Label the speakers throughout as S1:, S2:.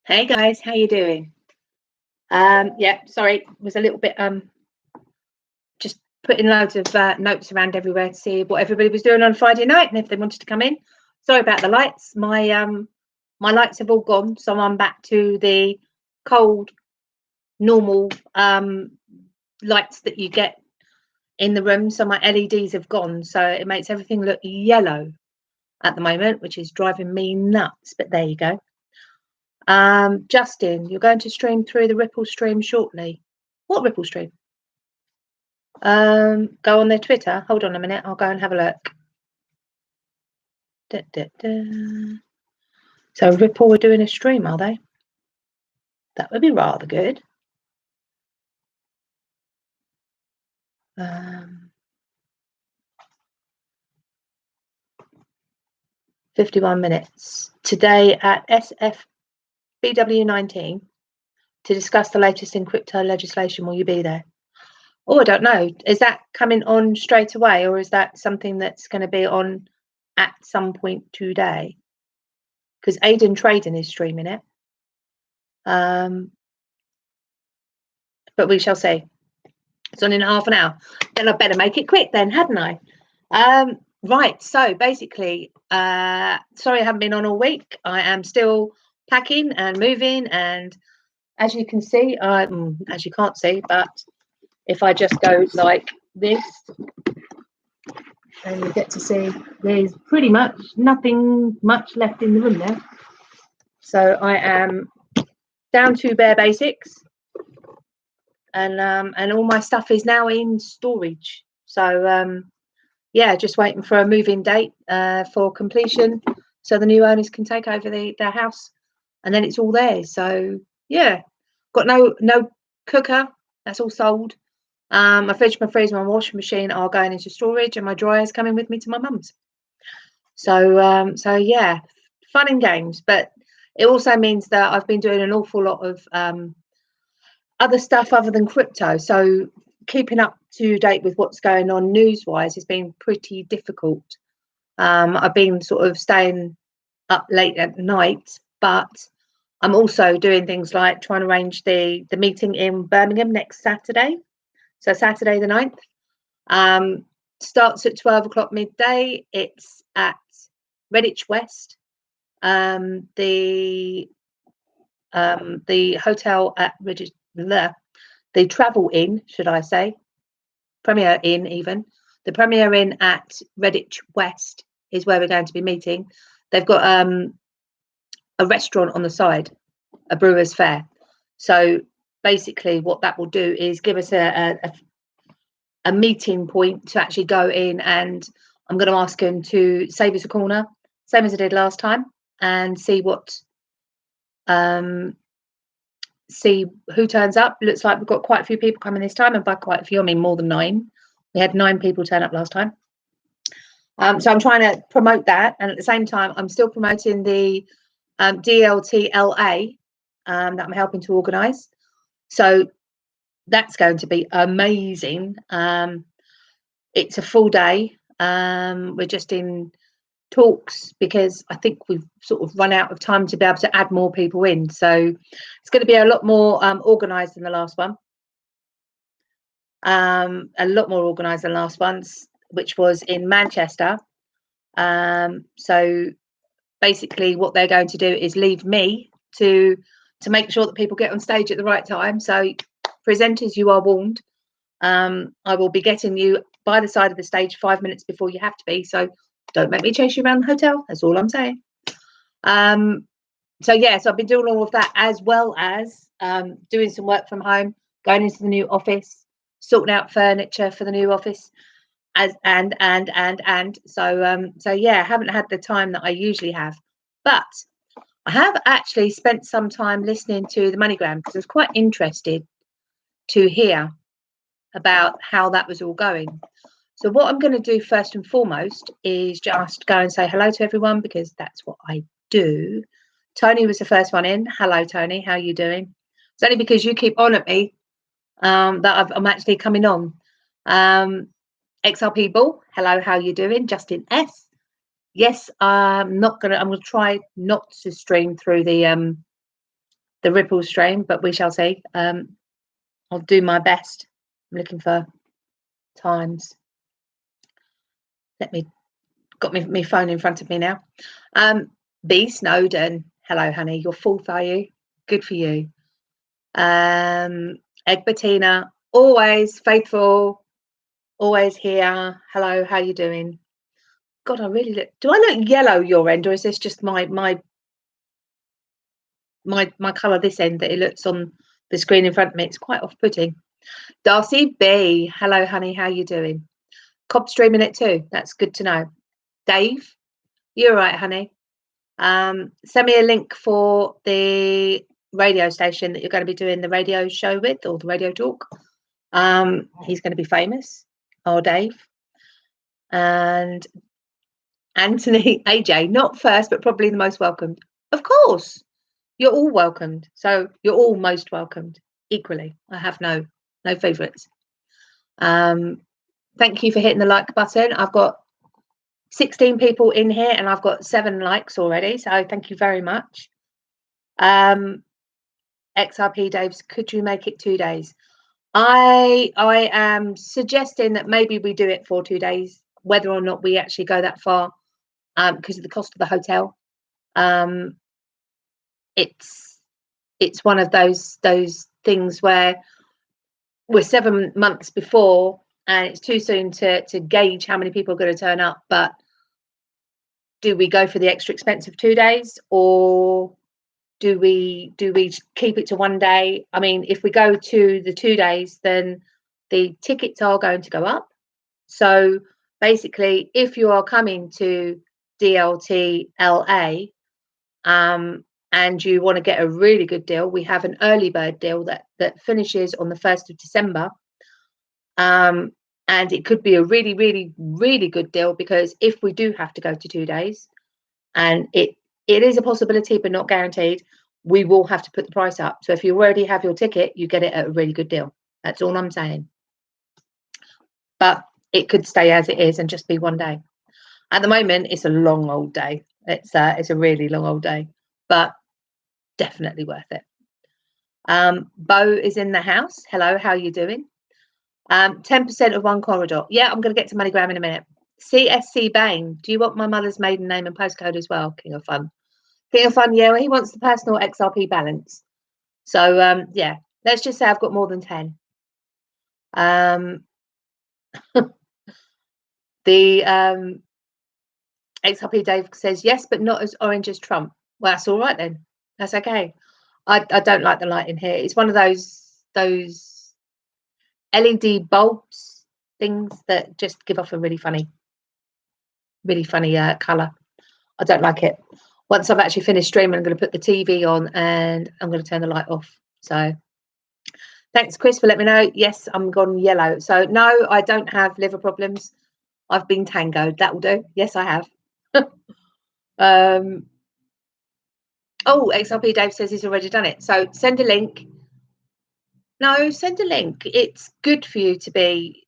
S1: Hey guys, how you doing? Yeah, sorry, was a little bit just putting loads of notes around everywhere to see what everybody was doing on Friday night and if they wanted to come in. Sorry about the lights. My lights have all gone, so I'm back to the cold, normal lights that you get in the room. So my LEDs have gone, so it makes everything look yellow at the moment, which is driving me nuts. But there you go. Justin, you're going to stream through the Ripple stream shortly. What Ripple stream? Go on their Twitter. Hold on a minute. I'll go and have a look. Da, da, da. So Ripple are doing a stream, are they? That would be rather good. 51 minutes. Today at SFBW19 to discuss the latest in crypto legislation. Will you be there? Oh, I don't know. Is that coming on straight away, or is that something that's going to be on at some point today? Because Aiden Trading is streaming it. But we shall see. It's on in half an hour. Then I better make it quick then, hadn't I? Right, so basically, sorry I haven't been on all week. I am still packing and moving, and as you can see, as you can't see, but if I just go like this, and you get to see there's pretty much nothing much left in the room there. So I am down to bare basics, and all my stuff is now in storage. So yeah, just waiting for a move-in date for completion, so the new owners can take over their house, and then it's all theirs. So yeah, got no cooker. That's all sold. My fridge, my freezer, my washing machine are going into storage, and my dryer is coming with me to my mum's. So so yeah, fun and games, but it also means that I've been doing an awful lot of other stuff other than crypto. So keeping up to date with what's going on news-wise has been pretty difficult. I've been sort of staying up late at night, but I'm also doing things like trying to arrange the meeting in Birmingham next Saturday. So Saturday the 9th. Starts at 12 o'clock midday. It's at Redditch West. The hotel at Redditch, the Travel Inn, should I say, Premier Inn even. The Premier Inn at Redditch West is where we're going to be meeting. They've got a restaurant on the side, a brewer's fare. So basically what that will do is give us a meeting point to actually go in, and I'm going to ask him to save us a corner, same as I did last time, and see who turns up. Looks like we've got quite a few people coming this time, and by quite a few I mean more than 9. We had 9 people turn up last time. So I'm trying to promote that, and at the same time I'm still promoting the DLTLA that I'm helping to organise. So that's going to be amazing. It's a full day. We're just in talks because I think we've sort of run out of time to be able to add more people in. So it's going to be a lot more organised than the last one. A lot more organised than last one's, which was in Manchester. So basically what they're going to do is leave me to make sure that people get on stage at the right time. So presenters, you are warned. I will be getting you by the side of the stage 5 minutes before you have to be. So don't make me chase you around the hotel. That's all I'm saying. So yeah, so I've been doing all of that, as well as doing some work from home, going into the new office, sorting out furniture for the new office, and so yeah, I haven't had the time that I usually have, but I have actually spent some time listening to the MoneyGram because I was quite interested to hear about how that was all going. So what I'm going to do first and foremost is just go and say hello to everyone, because that's what I do. Tony was the first one in. Hello, Tony. How are you doing? It's only because you keep on at me that I'm actually coming on. XRP Bull, hello, how you doing? Justin S. Yes, I'm gonna try not to stream through the the Ripple stream, but we shall see. I'll do my best. I'm looking for times. Got my phone in front of me now. B Snowden, hello honey, you're fourth, are you? Good for you. Egg Bettina, always faithful, always here. Hello, how you doing? God, I really do I look yellow your end, or is this just my colour this end that it looks on the screen in front of me? It's quite off-putting. Darcy B, hello honey, how you doing? Cobb streaming it too, that's good to know. Dave, you're right honey. Send me a link for the radio station that you're going to be doing the radio show with, or the radio talk. He's going to be famous. Oh, Dave. And Anthony, AJ, not first, but probably the most welcomed. Of course, you're all welcomed. So you're all most welcomed equally. I have no favourites. Thank you for hitting the like button. I've got 16 people in here and I've got 7 likes already. So thank you very much. XRP Daves, could you make it 2 days? I am suggesting that maybe we do it for 2 days, whether or not we actually go that far, because of the cost of the hotel. It's one of those things where we're 7 months before and it's too soon to gauge how many people are going to turn up. But do we go for the extra expensive 2 days, or do we keep it to 1 day? I mean, if we go to the 2 days, then the tickets are going to go up. So basically, if you are coming to DLT LA and you want to get a really good deal, we have an early bird deal that finishes on the 1st of December. And it could be a really, really, really good deal, because if we do have to go to 2 days, and it is a possibility but not guaranteed, we will have to put the price up. So if you already have your ticket, you get it at a really good deal. That's all I'm saying. But it could stay as it is and just be 1 day. At the moment, it's a long old day. It's a really long old day, but definitely worth it. Bo is in the house. Hello, how are you doing? 10% of one corridor. Yeah, I'm going to get to MoneyGram in a minute. CSC Bain, do you want my mother's maiden name and postcode as well? King of Fun. King of Fun, yeah, well, he wants the personal XRP balance. So, yeah, let's just say I've got more than 10. The XRP Dave says, yes, but not as orange as Trump. Well, that's all right then. That's okay. I don't like the light in here. It's one of those LED bulbs things that just give off a really funny colour. I don't like it. Once I've actually finished streaming, I'm going to put the TV on and I'm going to turn the light off. So thanks, Chris, for letting me know. Yes, I'm gone yellow. So no, I don't have liver problems. I've been tangoed. That will do. Yes, I have. Oh, XRP Dave says he's already done it. So send a link. No, send a link. It's good for you to be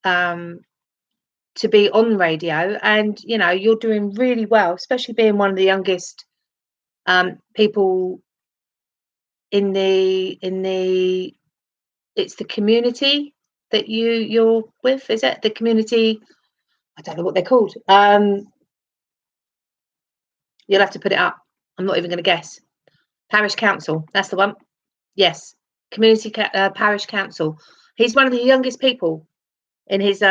S1: on radio, and you know you're doing really well, especially being one of the youngest people in the it's the community that you're with. Is it the community? I don't know what they're called. You'll have to put it up. I'm not even going to guess. Parish Council, that's the one. Yes, Community Parish Council. He's one of the youngest people in his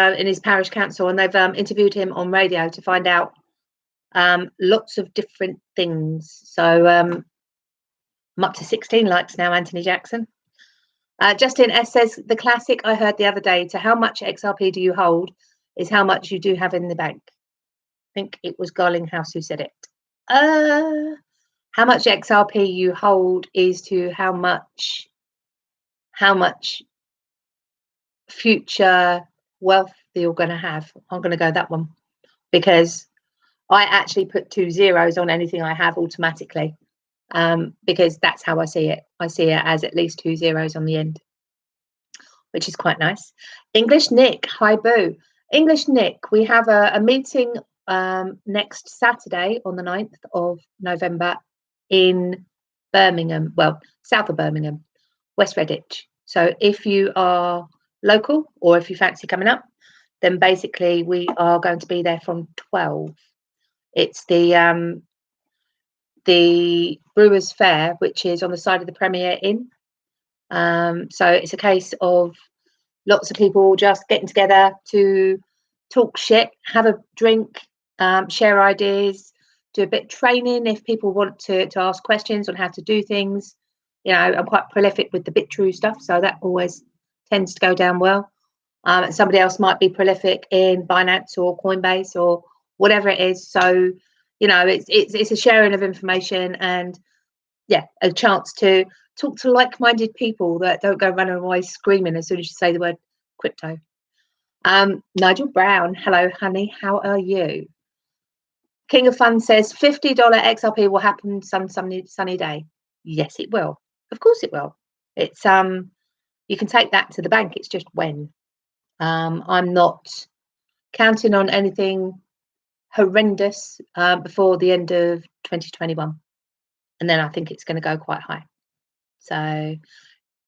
S1: parish council, and they've interviewed him on radio to find out lots of different things. So I'm up to 16 likes now, Anthony Jackson. Justin S says, the classic I heard the other day, to how much XRP do you hold is how much you do have in the bank. I think it was Garlinghouse who said it. How much XRP you hold is to how much future wealth that you're going to have. I'm going to go that one, because I actually put 2 zeros on anything I have automatically, because that's how I see it. I see it as at least 2 zeros on the end, which is quite nice. English Nick, hi Boo. English Nick, we have a meeting next Saturday on the 9th of November in Birmingham, well, south of Birmingham, West Redditch. So if you are local or if you fancy coming up, then basically we are going to be there from 12. It's the Brewers Fair, which is on the side of the Premier Inn. So it's a case of lots of people just getting together to talk shit, have a drink, share ideas, do a bit of training if people want to ask questions on how to do things. You know, I'm quite prolific with the BitTrue stuff, so that always tends to go down well. Somebody else might be prolific in Binance or Coinbase or whatever it is. So, you know, it's a sharing of information and, yeah, a chance to talk to like-minded people that don't go running away screaming as soon as you say the word crypto. Nigel Brown, hello, honey, how are you? King of Fun says $50 XRP will happen some sunny day. Yes, it will. Of course it will. It's you can take that to the bank. It's just when. I'm not counting on anything horrendous before the end of 2021. And then I think it's going to go quite high. So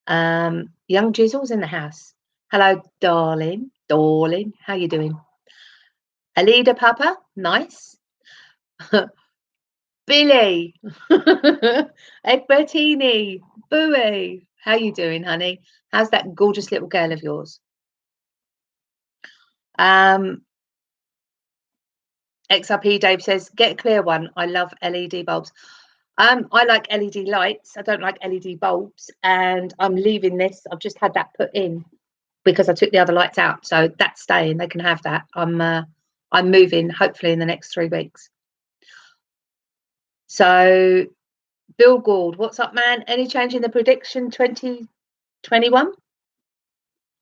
S1: Young Jizzle's in the house. Hello, darling. Darling, how you doing? Alida Papa, nice. Billy, Egbertini, Booey, how you doing, honey? How's that gorgeous little girl of yours? XRP Dave says, get a clear one. I love LED bulbs. I like LED lights. I don't like LED bulbs, and I'm leaving this. I've just had that put in because I took the other lights out, so that's staying. They can have that. I'm moving hopefully in the next 3 weeks. So, Bill Gould, what's up, man? Any change in the prediction 2021?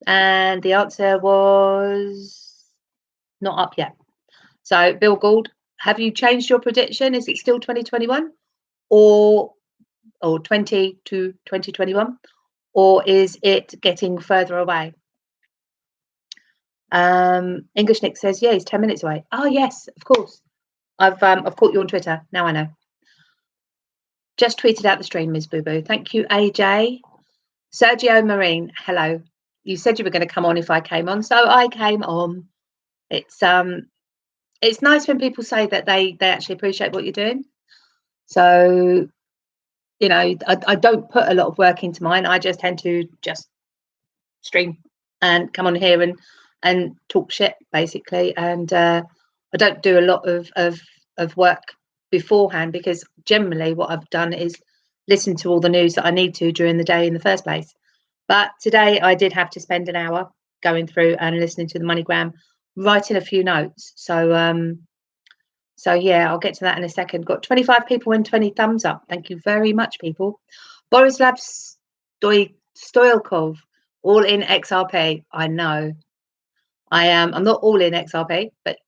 S1: And the answer was not up yet. So, Bill Gould, have you changed your prediction? Is it still 2021 or 20 to 2021? Or is it getting further away? English Nick says, yeah, he's 10 minutes away. Oh, yes, of course. I've caught you on Twitter. Now I know. Just tweeted out the stream, Ms. Boo Boo. Thank you, AJ. Sergio Marine, hello. You said you were going to come on if I came on, so I came on. It's nice when people say that they actually appreciate what you're doing. So, you know, I don't put a lot of work into mine. I just tend to just stream and come on here and talk shit, basically. And I don't do a lot of work beforehand, because generally what I've done is listen to all the news that I need to during the day in the first place. But today I did have to spend an hour going through and listening to the MoneyGram, writing a few notes. So so yeah, I'll get to that in a second. Got 25 people and 20 thumbs up. Thank you very much, people. Borislav Stoilkov, all in XRP. I know. I'm not all in XRP, but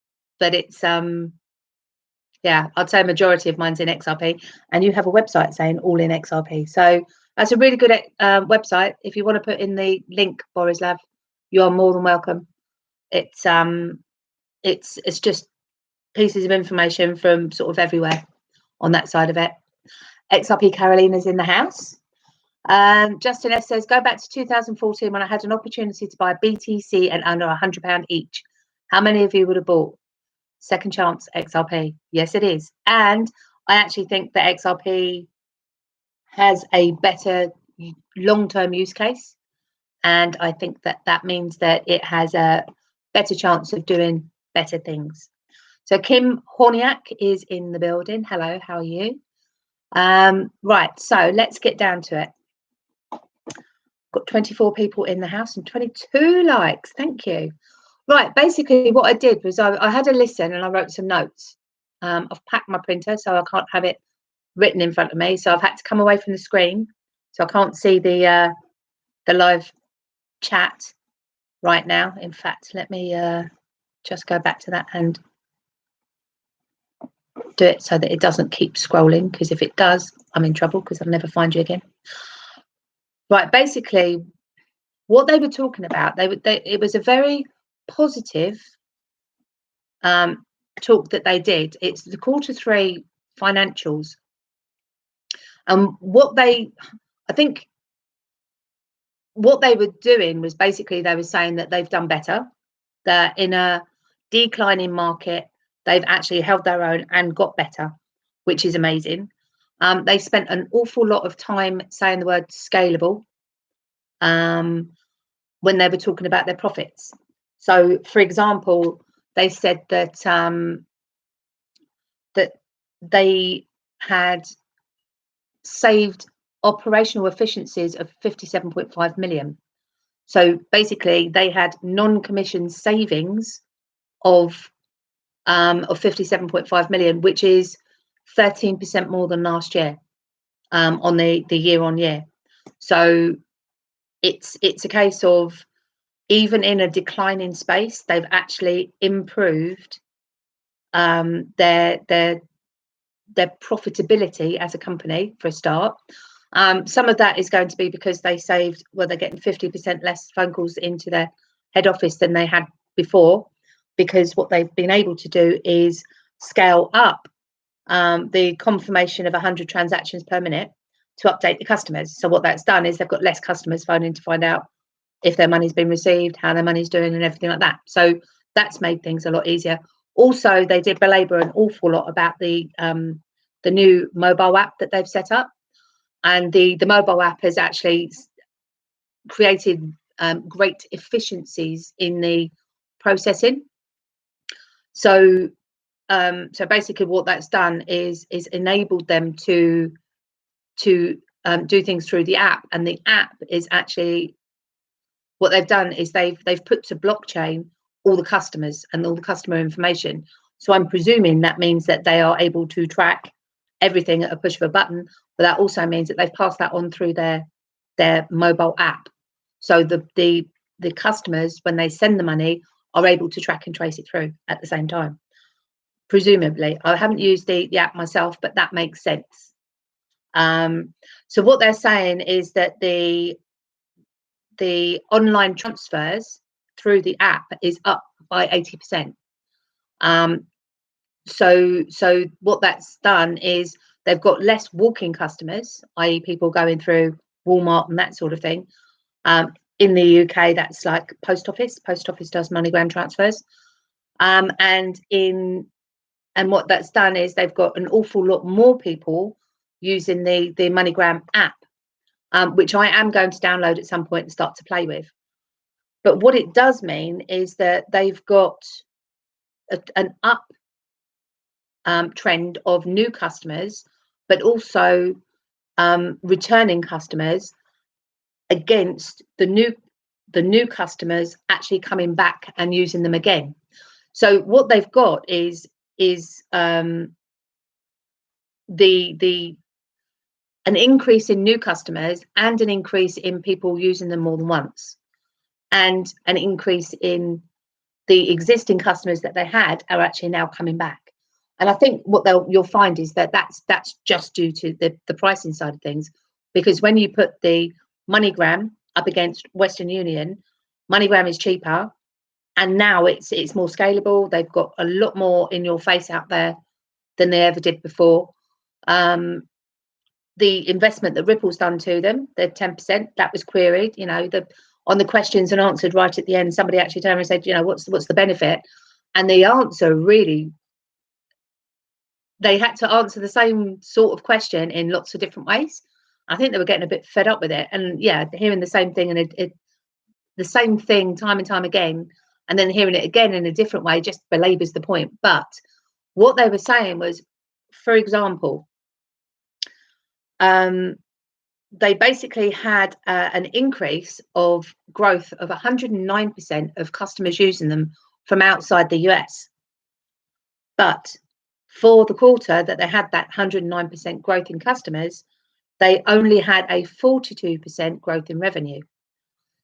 S1: it's yeah, I'd say a majority of mine's in XRP, and you have a website saying all in XRP. So that's a really good website. If you want to put in the link, Borislav, you are more than welcome. It's just pieces of information from sort of everywhere on that side of it. XRP Carolina's in the house. Justin S says, go back to 2014 when I had an opportunity to buy BTC and under £100 each. How many of you would have bought? Second chance XRP. Yes, it is. And I actually think that XRP has a better long-term use case. And I think that means that it has a better chance of doing better things. So Kim Horniak is in the building. Hello, how are you? Right, so let's get down to it. Got 24 people in the house and 22 likes. Thank you. Right, basically what I did was I had a listen and I wrote some notes. I've packed my printer, so I can't have it written in front of me. So I've had to come away from the screen, so I can't see the live chat right now. In fact, let me just go back to that and do it so that it doesn't keep scrolling, because if it does, I'm in trouble because I'll never find you again. Right, basically what they were talking about, it was a very positive talk that they did. It's the Q3 financials, I think what they were doing was basically they were saying that they've done better, that in a declining market, they've actually held their own and got better, which is amazing. They spent an awful lot of time saying the word scalable when they were talking about their profits. So, for example, they said that that they had saved operational efficiencies of 57.5 million. So basically, they had non-commission savings of 57.5 million, which is 13% more than last year on the year on year. So it's a case of, even in a declining space, they've actually improved their profitability as a company, for a start. Some of that is going to be because they saved, well, they're getting 50% less phone calls into their head office than they had before, because what they've been able to do is scale up the confirmation of 100 transactions per minute to update the customers. So what that's done is they've got less customers phoning to find out if their money's been received, how their money's doing, and everything like that. So that's made things a lot easier. Also, they did belabor an awful lot about the new mobile app that they've set up, and the mobile app has actually created great efficiencies in the processing. So basically, what that's done is enabled them to do things through the app, and the app is actually, what they've done is they've put to blockchain all the customers and all the customer information. So I'm presuming that means that they are able to track everything at a push of a button, but that also means that they've passed that on through their mobile app. So the customers, when they send the money, are able to track and trace it through at the same time. Presumably, I haven't used the app myself, but that makes sense. So what they're saying is that the online transfers through the app is up by 80%. So what that's done is they've got less walk-in customers, i.e. people going through Walmart and that sort of thing. In the UK, that's like post office. Post office does MoneyGram transfers. And what that's done is they've got an awful lot more people using the MoneyGram app, which I am going to download at some point and start to play with. But what it does mean is that they've got an up trend of new customers, but also returning customers against the new customers actually coming back and using them again. So what they've got is an increase in new customers and an increase in people using them more than once, and an increase in the existing customers that they had are actually now coming back. And I think what you'll find is that that's just due to the pricing side of things, because when you put the MoneyGram up against Western Union, MoneyGram is cheaper, and now it's more scalable. They've got a lot more in your face out there than they ever did before. The investment that Ripple's done to them, the 10%, that was queried, on the questions and answered right at the end. Somebody actually turned and said, what's the benefit? And the answer, really, they had to answer the same sort of question in lots of different ways. I think they were getting a bit fed up with it, and hearing the same thing and the same thing time and time again, and then hearing it again in a different way just belabors the point. But what they were saying was, for example, they basically had an increase of growth of 109% of customers using them from outside the US. But for the quarter that they had that 109% growth in customers, they only had a 42% growth in revenue.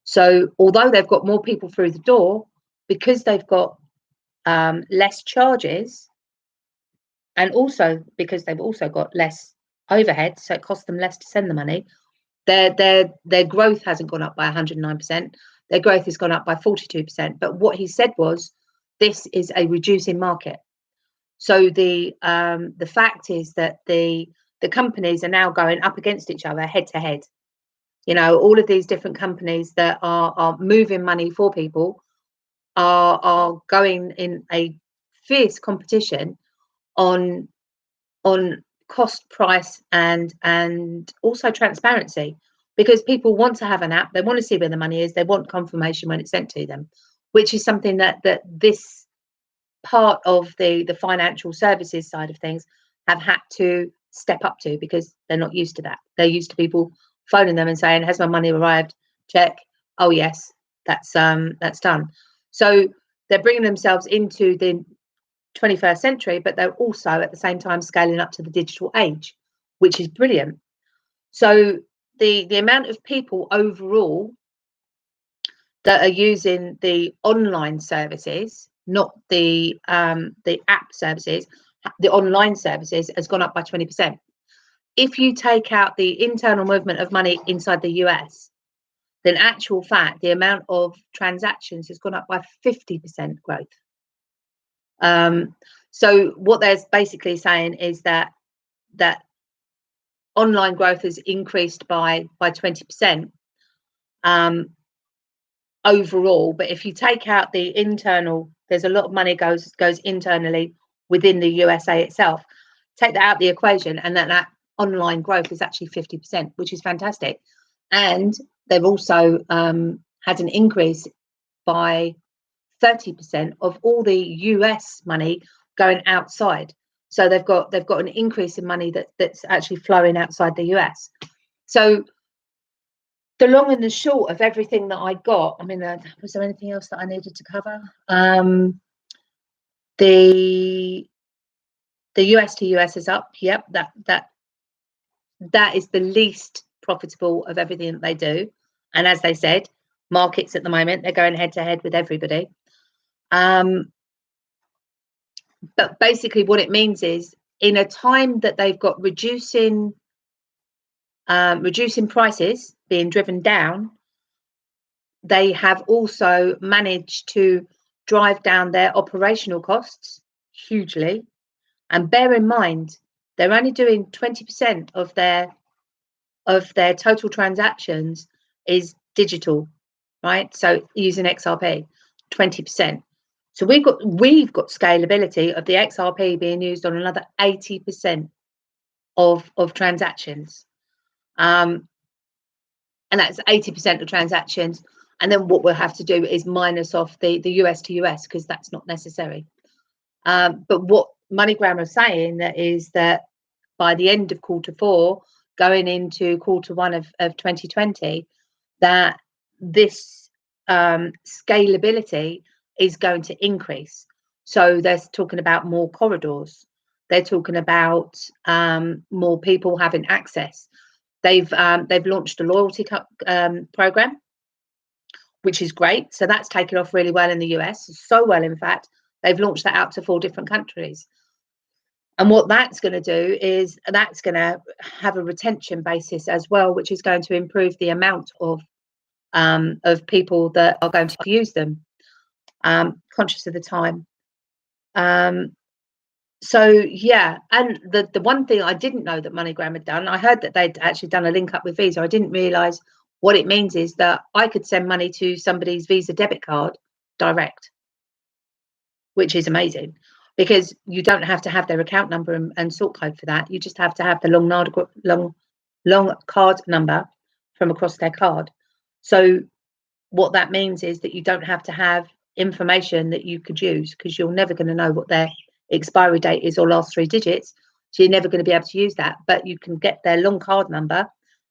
S1: So although they've got more people through the door, because they've got less charges, and also because they've also got less overhead, so it costs them less to send the money, their growth hasn't gone up by 109%. Their growth has gone up by 42%. But what he said was, this is a reducing market. So the fact is that the the companies are now going up against each other head to head. You know, all of these different companies that are moving money for people are going in a fierce competition on cost, price, and also transparency, because people want to have an app, they want to see where the money is, they want confirmation when it's sent to them, which is something that this part of the financial services side of things have had to step up to, because they're not used to that. They're used to people phoning them and saying, has my money arrived? Check. Oh yes, that's done. So they're bringing themselves into the 21st century, but they're also at the same time scaling up to the digital age, which is brilliant. So the amount of people overall that are using the online services, not the app services, the online services, has gone up by 20%. If you take out the internal movement of money inside the US, then actual fact, the amount of transactions has gone up by 50% growth. So what they're basically saying is that online growth has increased by 20% overall. But if you take out the internal, there's a lot of money goes internally within the USA itself. Take that out of the equation, and that online growth is actually 50%, which is fantastic. And they've also had an increase by 30% of all the US money going outside. So they've got an increase in money that's actually flowing outside the US. So the long and the short of everything that I got, I mean, was there anything else that I needed to cover? The US to US is up. Yep, that is the least profitable of everything that they do. And as they said, markets at the moment, they're going head to head with everybody. But basically what it means is, in a time that they've got reducing prices being driven down, they have also managed to drive down their operational costs hugely. And bear in mind, they're only doing 20% of their total transactions is digital, right? So using XRP, 20%. So we've got scalability of the XRP being used on another 80% of transactions. And that's 80% of transactions. And then what we'll have to do is minus off the US to US, because that's not necessary. But what MoneyGram are saying is that by the end of Q4, going into Q1 of 2020, that this scalability is going to increase. So they're talking about more corridors. They're talking about more people having access. They've launched a loyalty program, which is great. So that's taken off really well in the US. So well, in fact, they've launched that out to 4 different countries. And what that's going to do is that's going to have a retention basis as well, which is going to improve the amount of people that are going to use them. Conscious of the time. So yeah, and the one thing I didn't know that MoneyGram had done, I heard that they'd actually done a link up with Visa. I didn't realise what it means is that I could send money to somebody's Visa debit card direct, which is amazing, because you don't have to have their account number and sort code for that. You just have to have the long card number from across their card. So what that means is that you don't have to have information that you could use, because you're never going to know what their expiry date is or last 3 digits. So you're never going to be able to use that, but you can get their long card number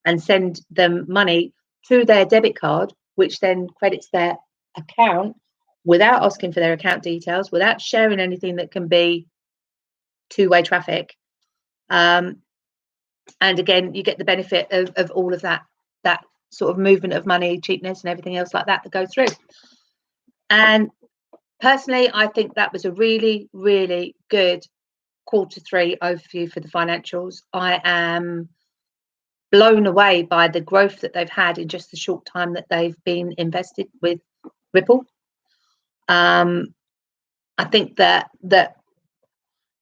S1: and send them money to their debit card, which then credits their account without asking for their account details, without sharing anything that can be two-way traffic. And again, you get the benefit of all of that sort of movement of money, cheapness, and everything else like that goes through. And personally, I think that was a really, really good Q3 overview for the financials. I am blown away by the growth that they've had in just the short time that they've been invested with Ripple. I think that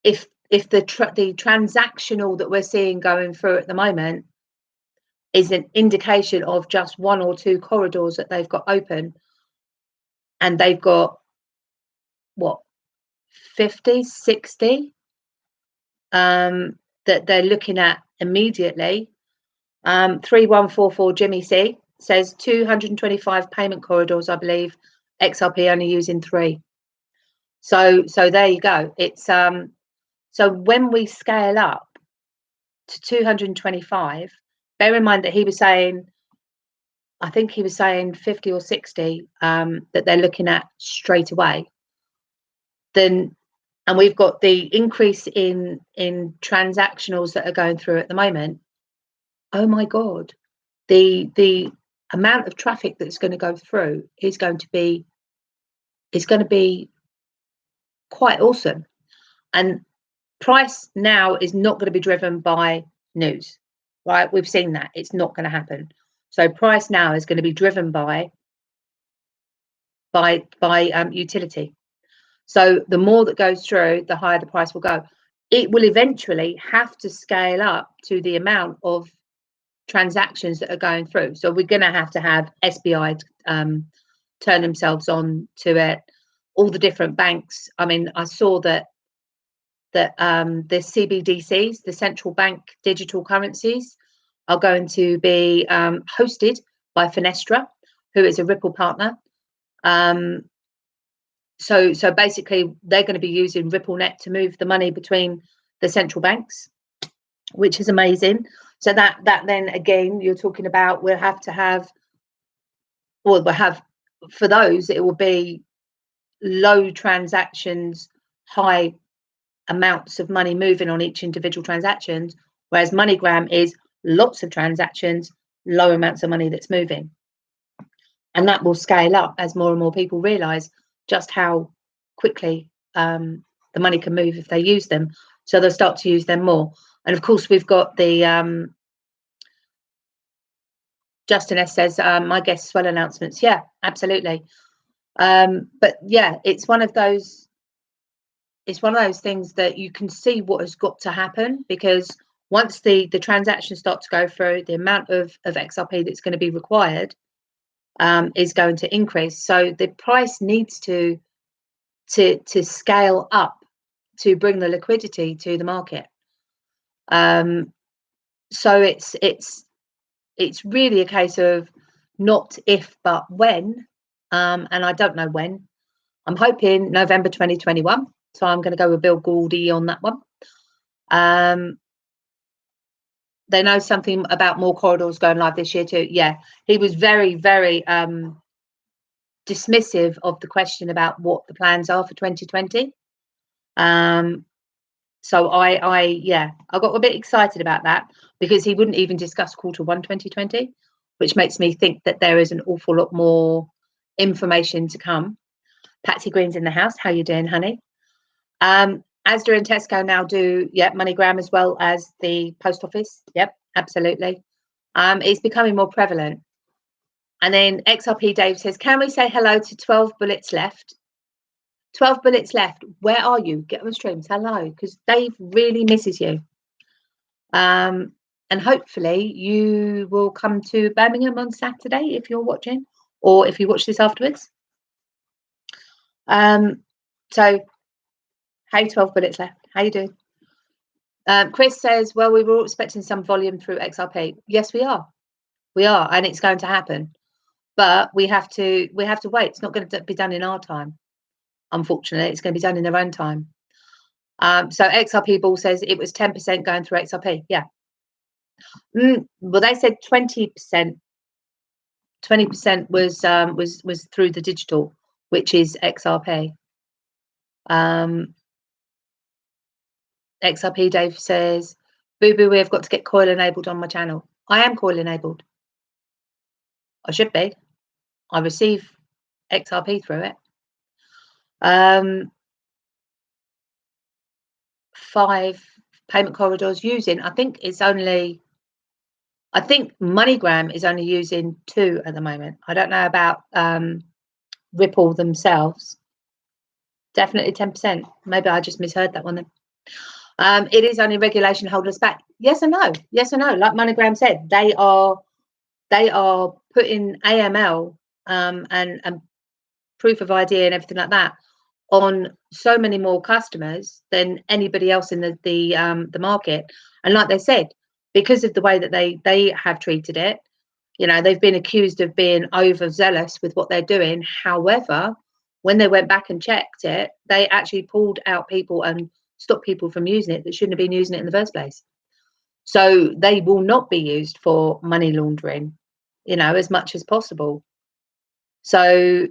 S1: if if the transactional that we're seeing going through at the moment is an indication of just 1 or 2 corridors that they've got open, and they've got what, 50, 60 that they're looking at immediately. 3144 Jimmy C says 225 payment corridors, I believe. XRP only using 3. So there you go. It's so when we scale up to 225, bear in mind that he was saying, I think he was saying 50 or 60 that they're looking at straight away. Then, and we've got the increase in transactionals that are going through at the moment. Oh my God, the amount of traffic that's going to go through is going to be quite awesome. And price now is not going to be driven by news, right? We've seen that it's not going to happen. So price now is going to be driven by utility. So the more that goes through, the higher the price will go. It will eventually have to scale up to the amount of transactions that are going through. So we're going to have SBI turn themselves on to it. All the different banks. I mean, I saw that the CBDCs, the central bank digital currencies, are going to be hosted by Finestra, who is a Ripple partner. So basically, they're going to be using RippleNet to move the money between the central banks, which is amazing. So that then again, you're talking about we'll have for those, it will be low transactions, high amounts of money moving on each individual transactions, whereas MoneyGram is lots of transactions, low amounts of money that's moving. And that will scale up as more and more people realize just how quickly the money can move if they use them. So they'll start to use them more. And of course, we've got the Justin S says, my guest swell announcements. Yeah, absolutely. But yeah, it's one of those things that you can see what has got to happen, because once the transactions start to go through, the amount of XRP that's going to be required is going to increase. So the price needs to scale up to bring the liquidity to the market. So it's really a case of not if but when, and I don't know when. I'm hoping November 2021. So I'm going to go with Bill Gouldy on that one. They know something about more corridors going live this year too. Yeah, he was very, very dismissive of the question about what the plans are for 2020. So I got a bit excited about that, because he wouldn't even discuss Q1 2020, which makes me think that there is an awful lot more information to come. Patsy Green's in the house. How you doing, honey? Asda and Tesco now do MoneyGram as well as the post office. Yep, absolutely. It's becoming more prevalent. And then XRP Dave says, can we say hello to 12 bullets left? 12 bullets left. Where are you? Get on the streams. Hello, because Dave really misses you. And hopefully you will come to Birmingham on Saturday if you're watching, or if you watch this afterwards. So, hey, 12 bullets left. How you doing? Chris says, well, we were all expecting some volume through XRP. Yes, we are. We are, and it's going to happen. But we have to wait. It's not going to be done in our time. Unfortunately, it's going to be done in their own time. So XRP Ball says it was 10% going through XRP. Yeah. Well, they said 20%. 20% was through the digital, which is XRP. XRP Dave says, boo boo, we have got to get coil enabled on my channel. I am coil enabled. I should be. I receive XRP through it. 5 payment corridors using, I think MoneyGram is only using 2 at the moment. I don't know about Ripple themselves. Definitely 10%. Maybe I just misheard that one then. It is only regulation holding us back. Yes or no? Yes or no? Like MoneyGram said, they are putting AML and proof of ID and everything like that on so many more customers than anybody else in the market. And like they said, because of the way that they have treated it, you know, they've been accused of being overzealous with what they're doing. However, when they went back and checked it, they actually pulled out people and stopped people from using it that shouldn't have been using it in the first place. So they will not be used for money laundering, you know, as much as possible. So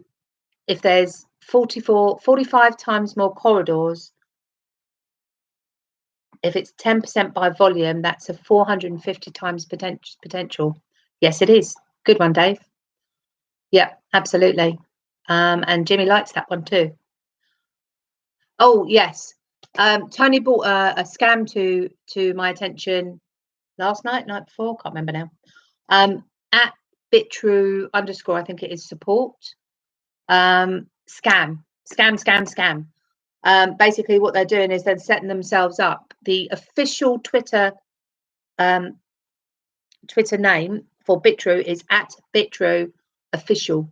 S1: if there's 45 times more corridors, if it's 10% by volume, that's a 450 times potential. Yes, it is. Good one, Dave. Yeah, absolutely. And Jimmy likes that one too. Oh, yes. Tony brought a scam to my attention last night before, can't remember now. At Bitrue _ I think it is support. Scam. Basically what they're doing is they're setting themselves up. The official Twitter name for Bitrue is @Bitrue official.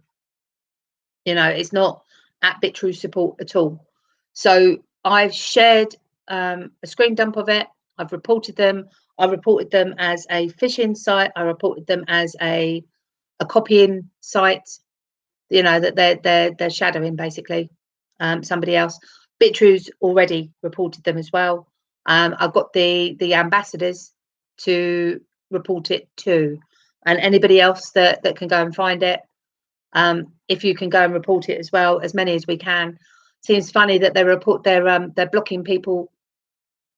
S1: You know, it's not @Bitrue support at all. So I've shared a screen dump of it. I've reported them. I reported them as a phishing site. I reported them as a copying site. You know, that they're shadowing basically somebody else. Bitrue's already reported them as well. I've got the ambassadors to report it too, and anybody else that can go and find it. If you can go and report it as well, as many as we can. Seems funny that they're blocking people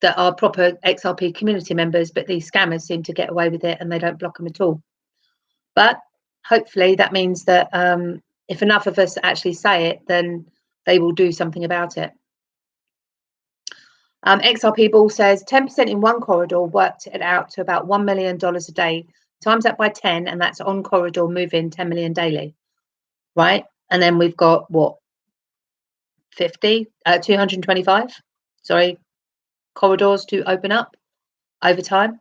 S1: that are proper XRP community members, but these scammers seem to get away with it and they don't block them at all. But hopefully that means that if enough of us actually say it, then they will do something about it. XRP Ball says 10% in one corridor worked it out to about $1 million a day. Times that by 10, and that's on corridor moving 10 million daily, right? And then we've got what, 225, sorry, corridors to open up over time.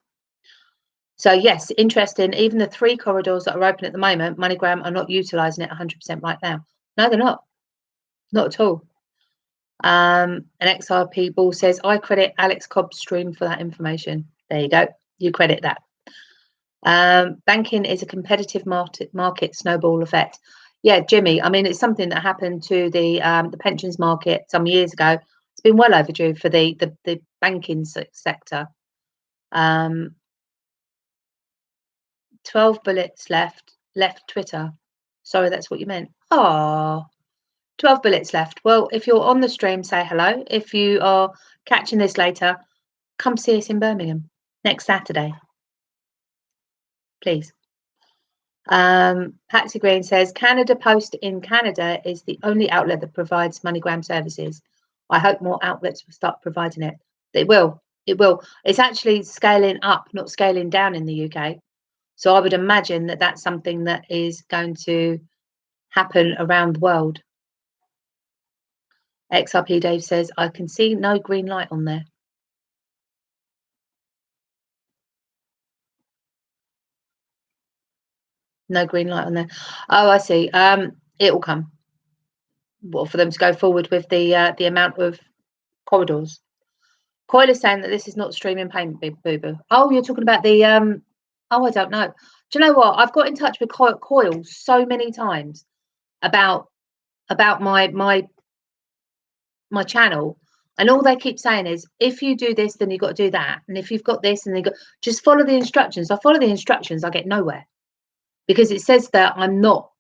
S1: So yes, interesting. Even the 3 corridors that are open at the moment, MoneyGram are not utilising it 100% right now. No, they're not at all. An XRP Ball says, I credit Alex Cobb's stream for that information. There you go. You credit that. Banking is a competitive market snowball effect. Yeah, Jimmy, I mean, it's something that happened to the pensions market some years ago. It's been well overdue for the banking sector. 12 bullets left Twitter. Sorry, that's what you meant. Oh, 12 bullets left. Well, if you're on the stream, say hello. If you are catching this later, come see us in Birmingham next Saturday, please. Patsy Green says, Canada Post in Canada is the only outlet that provides MoneyGram services. I hope more outlets will start providing it. It will. It's actually scaling up, not scaling down in the UK. So I would imagine that that's something that is going to happen around the world. XRP Dave says, I can see no green light on there. No green light on there. Oh, I see. It will come. Well, for them to go forward with the amount of corridors. Coil is saying that this is not streaming payment, boo boo. Oh, you're talking about the oh, I don't know. Do you know what? I've got in touch with Coil so many times about my channel, and all they keep saying is, if you do this, then you've got to do that, and if you've got this, and just follow the instructions. I follow the instructions, I get nowhere, because it says that I'm not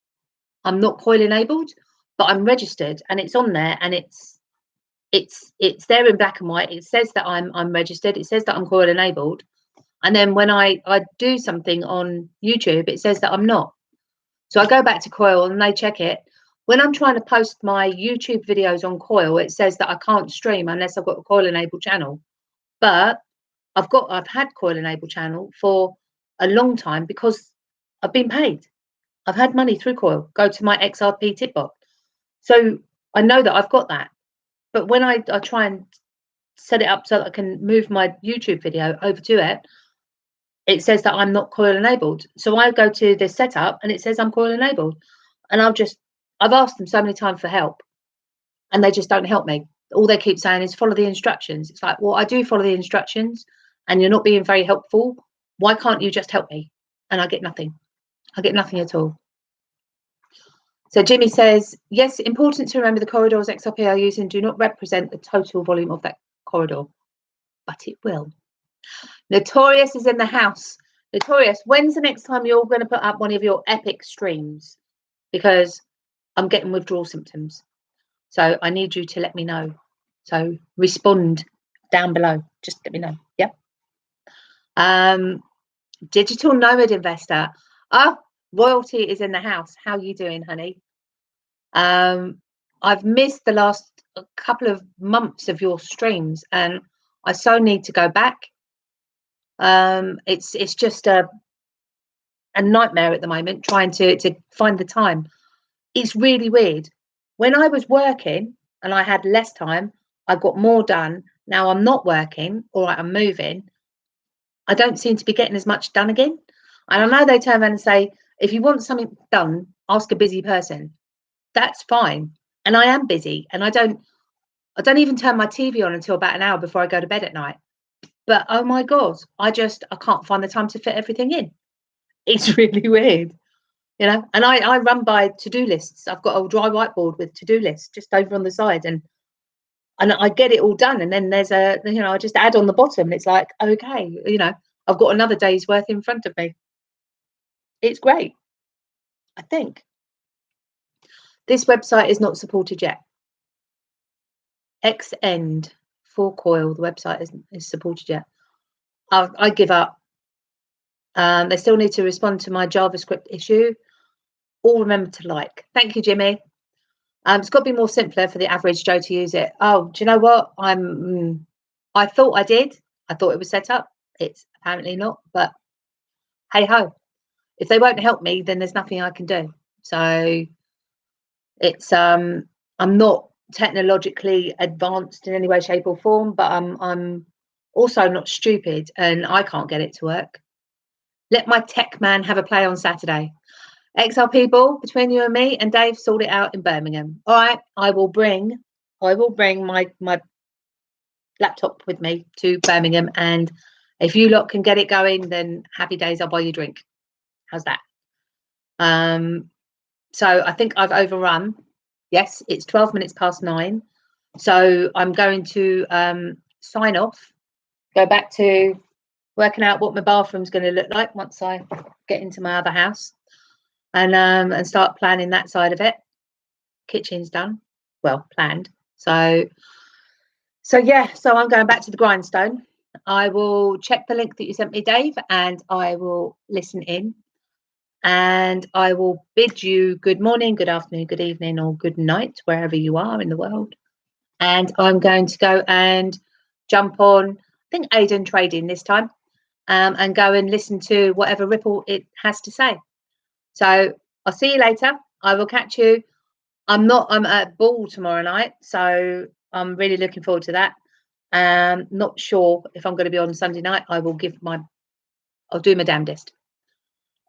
S1: Coil enabled, but I'm registered, and it's on there, and it's there in black and white. It says that I'm registered. It says that I'm Coil enabled, and then when I do something on YouTube, it says that I'm not. So I go back to Coil and they check it. When I'm trying to post my YouTube videos on Coil, it says that I can't stream unless I've got a Coil enabled channel. But I've had Coil enabled channel for a long time because I've been paid. I've had money through Coil go to my XRP tip box. So I know that I've got that. But when I try and set it up so that I can move my YouTube video over to it, it says that I'm not coil enabled. So I go to this setup and it says I'm coil enabled. And I've asked them so many times for help and they just don't help me. All they keep saying is follow the instructions. It's like, well, I do follow the instructions and you're not being very helpful. Why can't you just help me? And I get nothing. I get nothing at all. So Jimmy says, yes, important to remember the corridors XRP are using do not represent the total volume of that corridor, but it will. Notorious is in the house. Notorious, when's the next time you're going to put up one of your epic streams? Because I'm getting withdrawal symptoms. So I need you to let me know. So respond down below. Just let me know. Yeah. Digital nomad investor. Oh, royalty is in the house. How are you doing, honey? I've missed the last couple of months of your streams and I so need to go back. It's just a nightmare at the moment trying to find the time. It's really weird. When I was working and I had less time, I got more done. Now I'm not working, all right, I'm moving. I don't seem to be getting as much done again. And I know they turn around and say, if you want something done, ask a busy person. That's fine. And I am busy and I don't even turn my TV on until about an hour before I go to bed at night. But oh my God, I can't find the time to fit everything in. It's really weird, you know. And I run by to-do lists. I've got a dry whiteboard with to-do lists just over on the side, and I get it all done. And then there's I just add on the bottom. And it's like, okay, I've got another day's worth in front of me. It's great, I think. This website is not supported yet. Xend for coil. The website is supported yet. I give up. They still need to respond to my JavaScript issue. All remember to like. Thank you, Jimmy. It's got to be more simpler for the average Joe to use it. Oh, do you know what? I thought I did. I thought it was set up. It's apparently not. But hey ho, if they won't help me, then there's nothing I can do. So it's I'm not technologically advanced in any way, shape, or form, but I'm also not stupid, and I can't get it to work. Let my tech man have a play on Saturday. XR people, between you and me and Dave, sort it out in Birmingham. All right, I will bring my laptop with me to Birmingham, and if you lot can get it going, then happy days. I'll buy you a drink. How's that? So I think I've overrun. Yes, it's 12 minutes past 9. So I'm going to sign off. Go back to working out what my bathroom's going to look like once I get into my other house, and start planning that side of it. Kitchen's done, well, planned. So yeah, so I'm going back to the grindstone. I will check the link that you sent me, Dave, and I will listen in, and I will bid you good morning, good afternoon, good evening, or good night, wherever you are in the world. And I'm going to go and jump on, I think, Aiden Trading this time, and go and listen to whatever Ripple it has to say. So I'll see you later. I will catch you. I'm at Ball tomorrow night, so I'm really looking forward to that. Not sure if I'm going to be on Sunday night. I'll do my damnedest.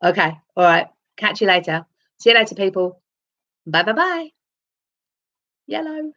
S1: Okay, all right. Catch you later. See you later, people. Bye. Yellow.